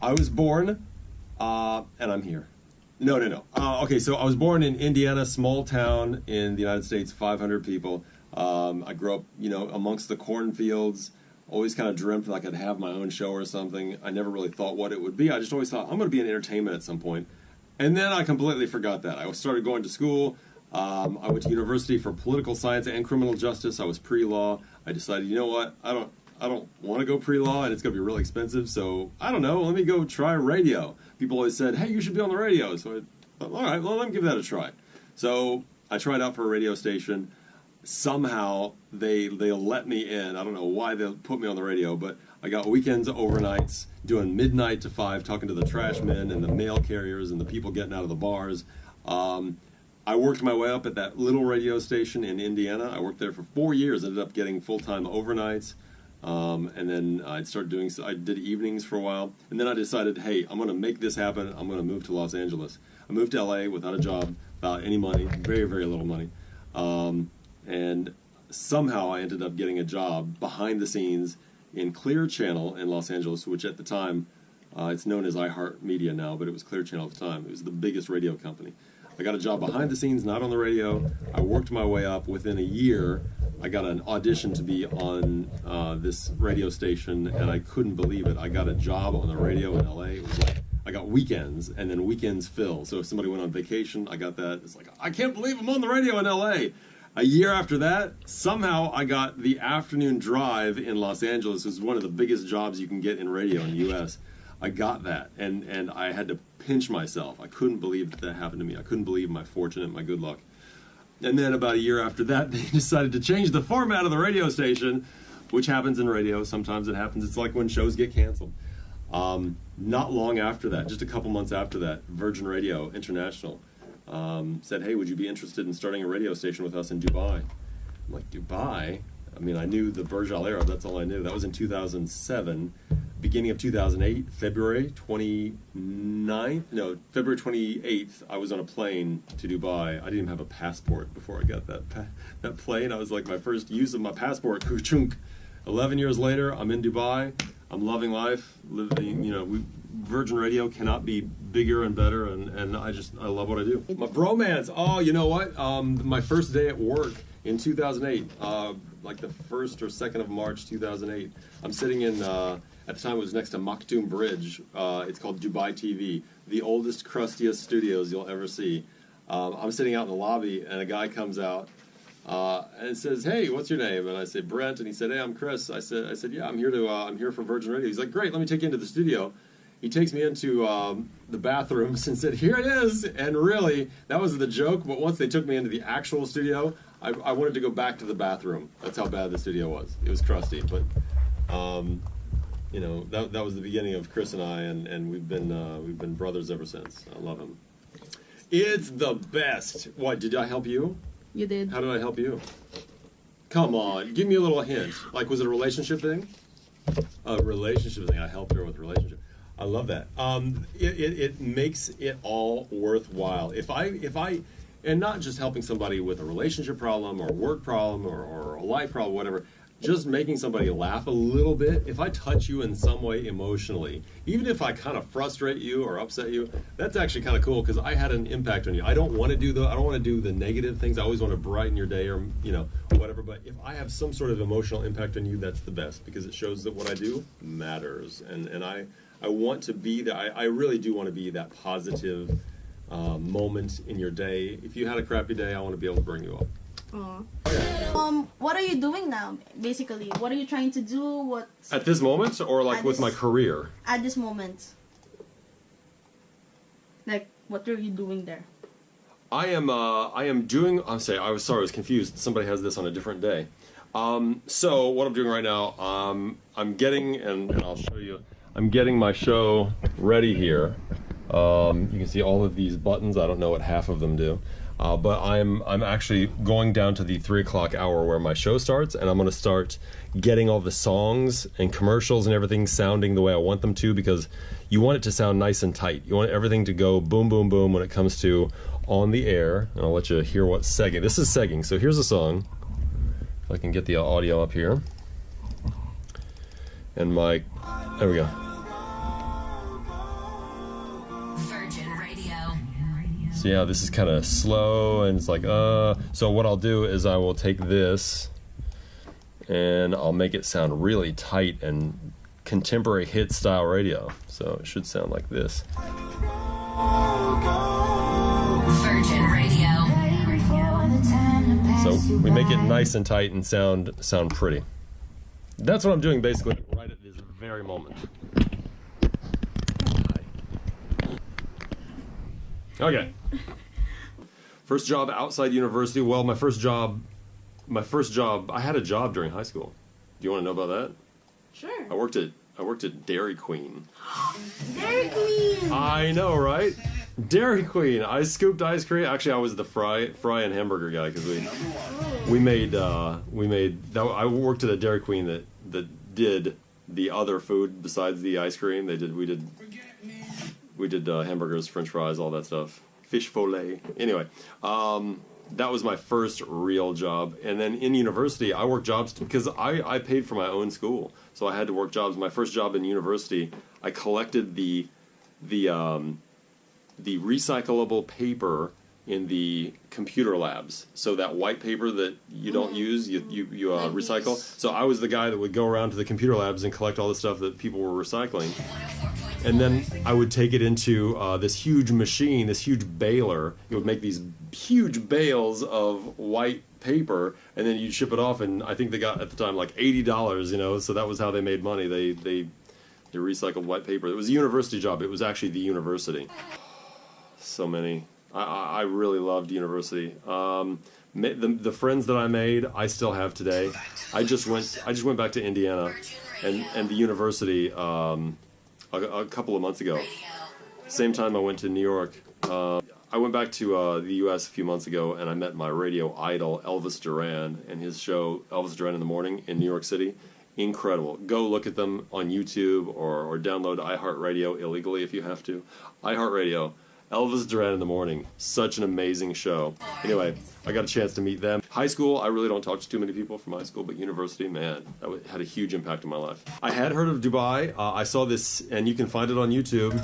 I was born, and I'm here. No. Okay, so I was born in Indiana, small town in the United States, 500 people. I grew up, amongst the cornfields. Always kind of dreamt that I could have my own show or something. I never really thought what it would be. I just always thought, I'm going to be in entertainment at some point. And then I completely forgot that. I started going to school. I went to university for political science and criminal justice. I was pre-law. I decided, you know what? I don't want to go pre-law, and it's going to be really expensive. So I don't know. Let me go try radio. People always said, hey, you should be on the radio. So I thought, all right, well, let me give that a try. So I tried out for a radio station. Somehow they let me in. I don't know why they put me on the radio, but I got weekends, overnights, doing midnight to 5, talking to the trash men and the mail carriers and the people getting out of the bars. I worked my way up at that little radio station in Indiana. I worked there for 4 years, ended up getting full-time overnights, and then I did evenings for a while, and then I decided, hey, I'm going to make this happen. I'm going to move to Los Angeles. I moved to LA without a job, without any money, very, very little money. And somehow I ended up getting a job behind the scenes in Clear Channel in Los Angeles, which at the time, it's known as iHeartMedia now, but it was Clear Channel at the time. It was the biggest radio company. I got a job behind the scenes, not on the radio. I worked my way up. Within a year, I got an audition to be on this radio station, and I couldn't believe it. I got a job on the radio in LA. It was like, I got weekends, and then weekends fill. So if somebody went on vacation, I got that. It's like, I can't believe I'm on the radio in LA. A year after that, somehow I got the afternoon drive in Los Angeles. It was one of the biggest jobs you can get in radio in the U.S. I got that, and I had to pinch myself. I couldn't believe that happened to me. I couldn't believe my fortune and my good luck. And then about a year after that, they decided to change the format of the radio station, which happens in radio. Sometimes it happens. It's like when shows get canceled. Not long after that, just a couple months after that, Virgin Radio International said, hey, would you be interested in starting a radio station with us in Dubai? I'm like, Dubai? I mean, I knew the Burj Al Arab, that's all I knew. That was in 2007. Beginning of 2008, February 28th, I was on a plane to Dubai. I didn't even have a passport before I got that plane. I was like, my first use of my passport, kuchunk. 11 years later, I'm in Dubai. I'm loving life. Virgin Radio cannot be bigger and better, and I love what I do. My bromance. Oh, you know what? My first day at work in 2008, like the 1st or 2nd of March 2008, I'm sitting in, at the time it was next to Maktoum Bridge. It's called Dubai TV, the oldest, crustiest studios you'll ever see. I'm sitting out in the lobby, and a guy comes out and says, hey, what's your name? And I say, Brent. And he said, hey, I'm Chris. I said, yeah, I'm here for Virgin Radio. He's like, great, let me take you into the studio. He takes me into the bathrooms and said, here it is. And really, that was the joke. But once they took me into the actual studio, I wanted to go back to the bathroom. That's how bad the studio was. It was crusty. But, that was the beginning of Chris and I, and we've been brothers ever since. I love him. It's the best. What, did I help you? You did. How did I help you? Come on, give me a little hint. Like, was it a relationship thing? A relationship thing. I helped her with a relationship. I love that. It makes it all worthwhile. If I, and not just helping somebody with a relationship problem or work problem or a life problem, whatever, just making somebody laugh a little bit. If I touch you in some way emotionally, even if I kind of frustrate you or upset you, that's actually kind of cool because I had an impact on you. I don't want to do the negative things. I always want to brighten your day or whatever. But if I have some sort of emotional impact on you, that's the best because it shows that what I do matters. And I want to be that. I really do want to be that positive moment in your day. If you had a crappy day, I want to be able to bring you up. What are you doing now, basically? What are you trying to do? At this moment, or like with my career? At this moment. Like, what are you doing there? I am doing, I was confused. Somebody has this on a different day. So what I'm doing right now, I'm getting, and I'll show you, I'm getting my show ready here. You can see all of these buttons. I don't know what half of them do. But I'm actually going down to the 3 o'clock hour where my show starts, and I'm going to start getting all the songs and commercials and everything sounding the way I want them to, because you want it to sound nice and tight. You want everything to go boom, boom, boom when it comes to on the air. And I'll let you hear what's segging. This is segging, so here's a song. If I can get the audio up here. And there we go. So yeah, this is kind of slow, and it's like, so what I'll do is I will take this, and I'll make it sound really tight and contemporary hit style radio. So it should sound like this. Virgin Radio. So we make it nice and tight and sound pretty. That's what I'm doing basically right at this very moment. Okay. First job outside university. Well, my first job, I had a job during high school. Do you want to know about that? Sure. I worked at Dairy Queen. Dairy Queen. I know, right? Dairy Queen. I scooped ice cream. Actually, I was the fry and hamburger guy because we made that. I worked at a Dairy Queen that did the other food besides the ice cream. We did hamburgers, French fries, all that stuff. Fish fillet. Anyway, that was my first real job. And then in university, I worked jobs because I paid for my own school, so I had to work jobs. My first job in university, I collected the recyclable paper in the computer labs. So that white paper that you don't use, you recycle. So I was the guy that would go around to the computer labs and collect all the stuff that people were recycling. And then I would take it into this huge machine, this huge baler. It would make these huge bales of white paper, and then you'd ship it off. And I think they got at the time like $80, you know. So that was how they made money. They recycled white paper. It was a university job. It was actually the university. So many. I really loved university. The friends that I made, I still have today. I just went back to Indiana, and the university. A couple of months ago. Same time I went to New York. I went back to the U.S. a few months ago, and I met my radio idol, Elvis Duran, and his show, Elvis Duran in the Morning, in New York City. Incredible. Go look at them on YouTube or download iHeartRadio illegally if you have to. iHeartRadio, Elvis Duran in the Morning. Such an amazing show. Anyway, I got a chance to meet them. High school, I really don't talk to too many people from high school, but university, man, that had a huge impact on my life. I had heard of Dubai. I saw this, and you can find it on YouTube.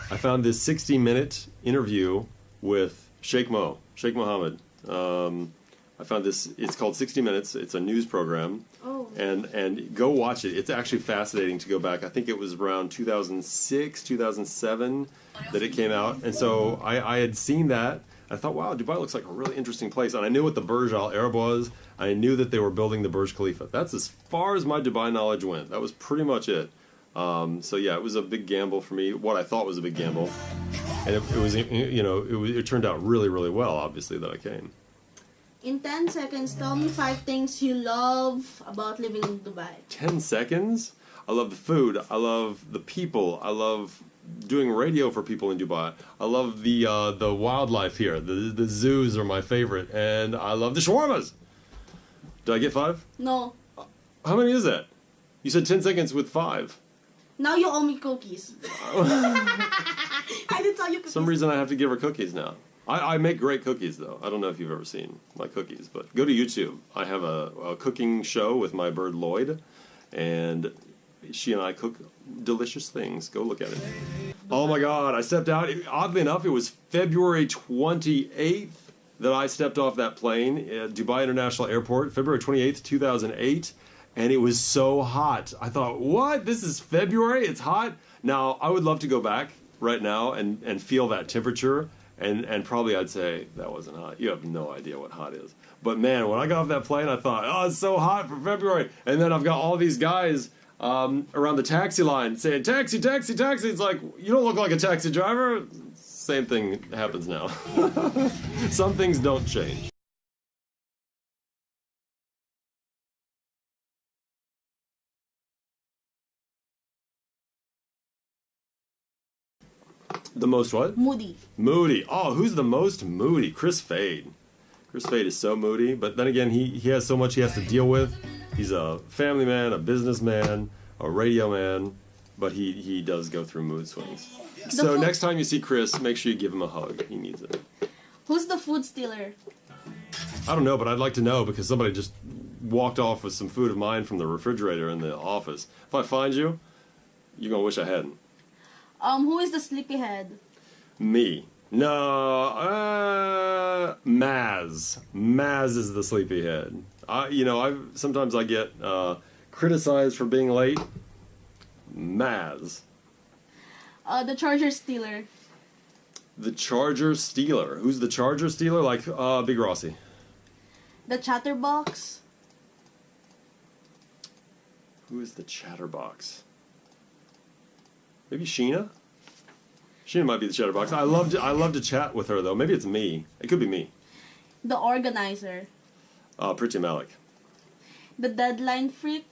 I found this 60-minute interview with Sheikh Mohammed. I found this, it's called 60 Minutes. It's a news program. Oh. And go watch it. It's actually fascinating to go back. I think it was around 2006, 2007 that it came out. And so I had seen that. I thought, wow, Dubai looks like a really interesting place. And I knew what the Burj Al Arab was. I knew that they were building the Burj Khalifa. That's as far as my Dubai knowledge went. That was pretty much it. So yeah, it was a big gamble for me. What I thought was a big gamble. And it was, you know, it turned out really, really well, obviously, that I came. In 10 seconds, tell me 5 things you love about living in Dubai. 10 seconds? I love the food. I love the people. I love doing radio for people in Dubai. I love the wildlife here. The zoos are my favorite. And I love the shawarmas. Did I get 5? No. How many is that? You said 10 seconds with 5. Now you owe me cookies. I didn't tell you cookies. For some reason I have to give her cookies now. I make great cookies, though. I don't know if you've ever seen my cookies, but go to YouTube. I have a cooking show with my bird Lloyd, and she and I cook delicious things. Go look at it. Oh my God, I stepped out. Oddly enough, it was February 28th that I stepped off that plane at Dubai International Airport, February 28th, 2008, and it was so hot. I thought, what? This is February? It's hot? Now, I would love to go back right now and feel that temperature. And probably I'd say, that wasn't hot. You have no idea what hot is. But man, when I got off that plane, I thought, oh, it's so hot for February. And then I've got all these guys around the taxi line saying, taxi, taxi, taxi. It's like, you don't look like a taxi driver. Same thing happens now. Some things don't change. The most what? Moody. Moody. Oh, who's the most moody? Chris Fade. Chris Fade is so moody, but then again, he has so much he has to deal with. He's a family man, a businessman, a radio man, but he does go through mood swings. So next time you see Chris, make sure you give him a hug. He needs it. Who's the food stealer? I don't know, but I'd like to know because somebody just walked off with some food of mine from the refrigerator in the office. If I find you, you're going to wish I hadn't. Who is the sleepyhead? Me. No, Maz. Maz is the sleepyhead. Sometimes I get criticized for being late. Maz. The Charger Stealer. The Charger Stealer. Who's the Charger Stealer? Like Big Rossi. The Chatterbox. Who is the Chatterbox? Maybe Sheena? Sheena might be the Chatterbox. I love to chat with her, though. Maybe it's me. It could be me. The Organizer. Pretty Malik. The Deadline Freak.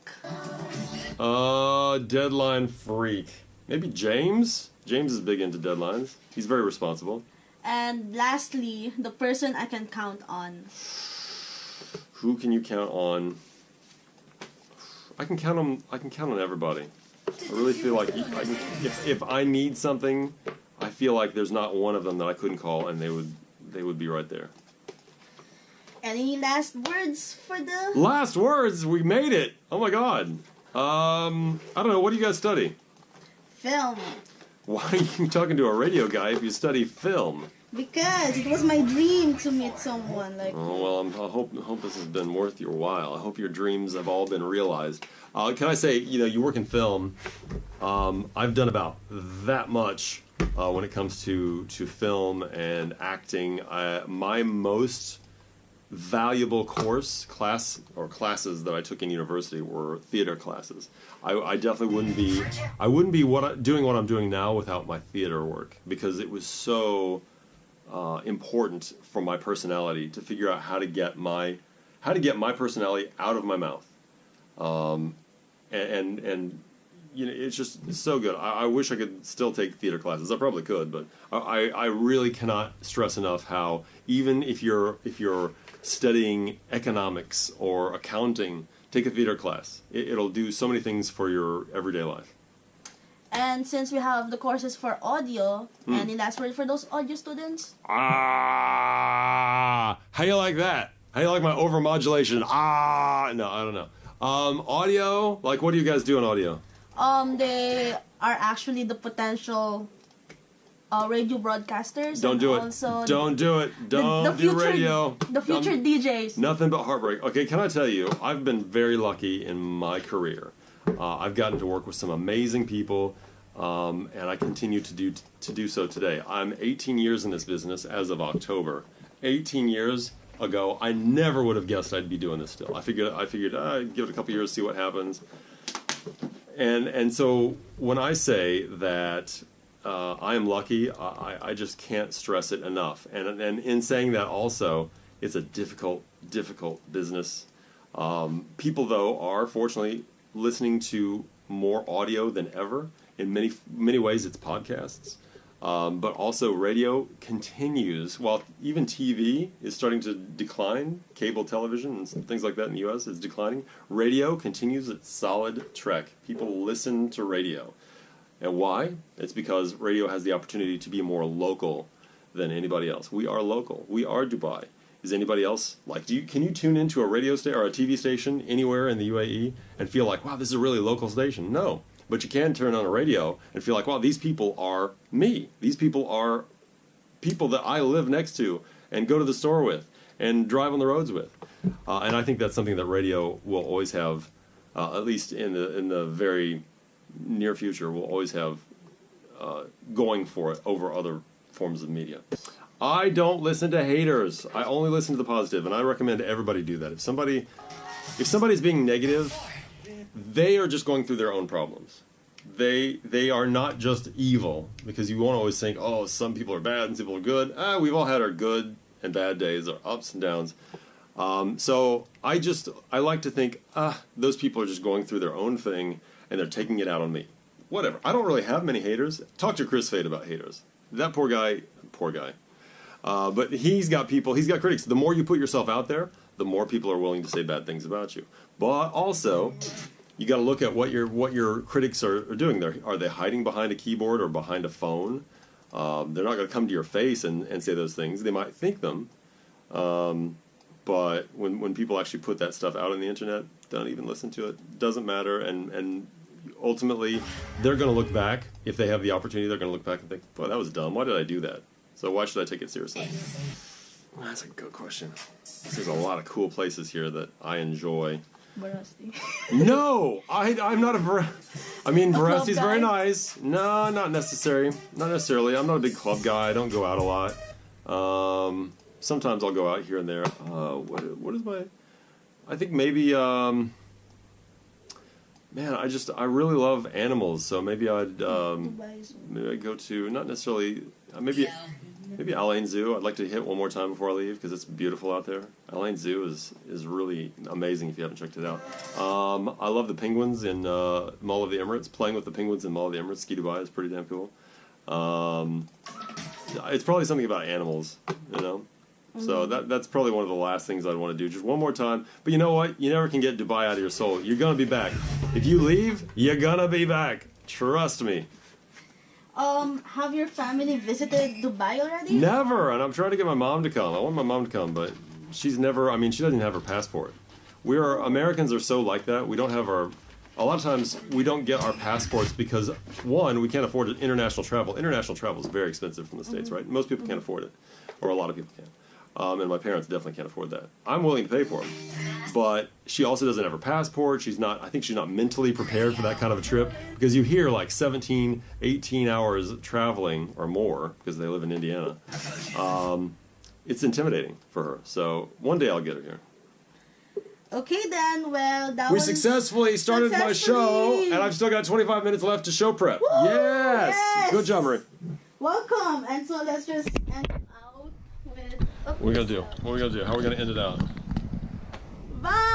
Deadline Freak. Maybe James? James is big into deadlines. He's very responsible. And lastly, the person I can count on. Who can you count on? I can count on everybody. I really feel like if I need something, I feel like there's not one of them that I couldn't call, and they would be right there. Any last words for the... Last words? We made it! Oh my god. I don't know, what do you guys study? Film. Why are you talking to a radio guy if you study film? Because it was my dream to meet someone like... Oh, well, I hope this has been worth your while. I hope your dreams have all been realized. Can I say, you work in film. I've done about that much when it comes to film and acting. My most valuable classes that I took in university were theater classes. I definitely wouldn't be doing what I'm doing now without my theater work, because it was so important for my personality to figure out how to get my personality out of my mouth. And it's just so good. I wish I could still take theater classes. I probably could, but I really cannot stress enough how even if you're studying economics or accounting, take a theater class. It'll do so many things for your everyday life. And since we have the courses for audio, any last word for those audio students? How you like that? How you like my overmodulation? No, I don't know. Audio, like what do you guys do in audio? They are actually the potential radio broadcasters. Don't do it. Don't do it. Don't do radio. The future DJs. Nothing but heartbreak. Okay, can I tell you, I've been very lucky in my career. I've gotten to work with some amazing people, and I continue to do so today. I'm 18 years in this business as of October. 18 years ago, I never would have guessed I'd be doing this still. I figured I'd give it a couple years, see what happens. And so when I say that I am lucky, I just can't stress it enough. And in saying that also, it's a difficult business. People, though, are fortunately listening to more audio than ever. In many ways, it's podcasts. But also radio continues, while even TV is starting to decline, cable television and things like that in the U.S. is declining, radio continues its solid trek. People listen to radio. And why? It's because radio has the opportunity to be more local than anybody else. We are local. We are Dubai. Is anybody else like? Can you tune into a radio station or a TV station anywhere in the UAE and feel like, wow, this is a really local station? No. But you can turn on a radio and feel like, wow, these people are me. These people are people that I live next to and go to the store with and drive on the roads with. And I think that's something that radio will always have, at least in the very near future, will always have going for it over other forms of media. I don't listen to haters. I only listen to the positive, and I recommend everybody do that. If somebody's being negative, they are just going through their own problems. They are not just evil, because you won't always think, oh, some people are bad and some people are good. We've all had our good and bad days, our ups and downs. So I like to think, those people are just going through their own thing and they're taking it out on me. Whatever. I don't really have many haters. Talk to Chris Fade about haters. That poor guy. But he's got critics. The more you put yourself out there, the more people are willing to say bad things about you. But also, you got to look at what your critics are doing. Are they hiding behind a keyboard or behind a phone? They're not going to come to your face and say those things. They might think them. But when people actually put that stuff out on the internet, don't even listen to it. Doesn't matter. And ultimately, they're going to look back. If they have the opportunity, they're going to look back and think, boy, that was dumb. Why did I do that? So why should I take it seriously? That's a good question. There's a lot of cool places here that I enjoy. Veracity. No, I'm not I mean, Veracity's very nice. No, not necessary. Not necessarily. I'm not a big club guy. I don't go out a lot. Sometimes I'll go out here and there. What is my? I think maybe. Man, I really love animals. So maybe I'd go to not necessarily maybe Al-Ain Zoo. I'd like to hit one more time before I leave because it's beautiful out there. Al-Ain Zoo is really amazing if you haven't checked it out. I love the penguins in Mall of the Emirates. Playing with the penguins in Mall of the Emirates, Ski Dubai, is pretty damn cool. It's probably something about animals, you know? So that's probably one of the last things I'd want to do. Just one more time. But you know what? You never can get Dubai out of your soul. You're going to be back. If you leave, you're going to be back. Trust me. Have your family visited Dubai already? Never, and I'm trying to get my mom to come. I want my mom to come, but she's never, I mean, she doesn't have her passport. Americans are so like that. We don't have a lot of times we don't get our passports because, one, we can't afford international travel. International travel is very expensive from the States, right? Most people can't afford it, or a lot of people can't. And my parents definitely can't afford that. I'm willing to pay for it. But she also doesn't have her passport. I think she's not mentally prepared for that kind of a trip. Because you hear like 17, 18 hours traveling or more, because they live in Indiana. It's intimidating for her. So one day I'll get her here. Okay then, well, that We was successfully started my show, and I've still got 25 minutes left to show prep. Woo! Yes! Good job, Marie. Welcome, and so let's just end out with... What are we going to do? How are we going to end it out? Bye!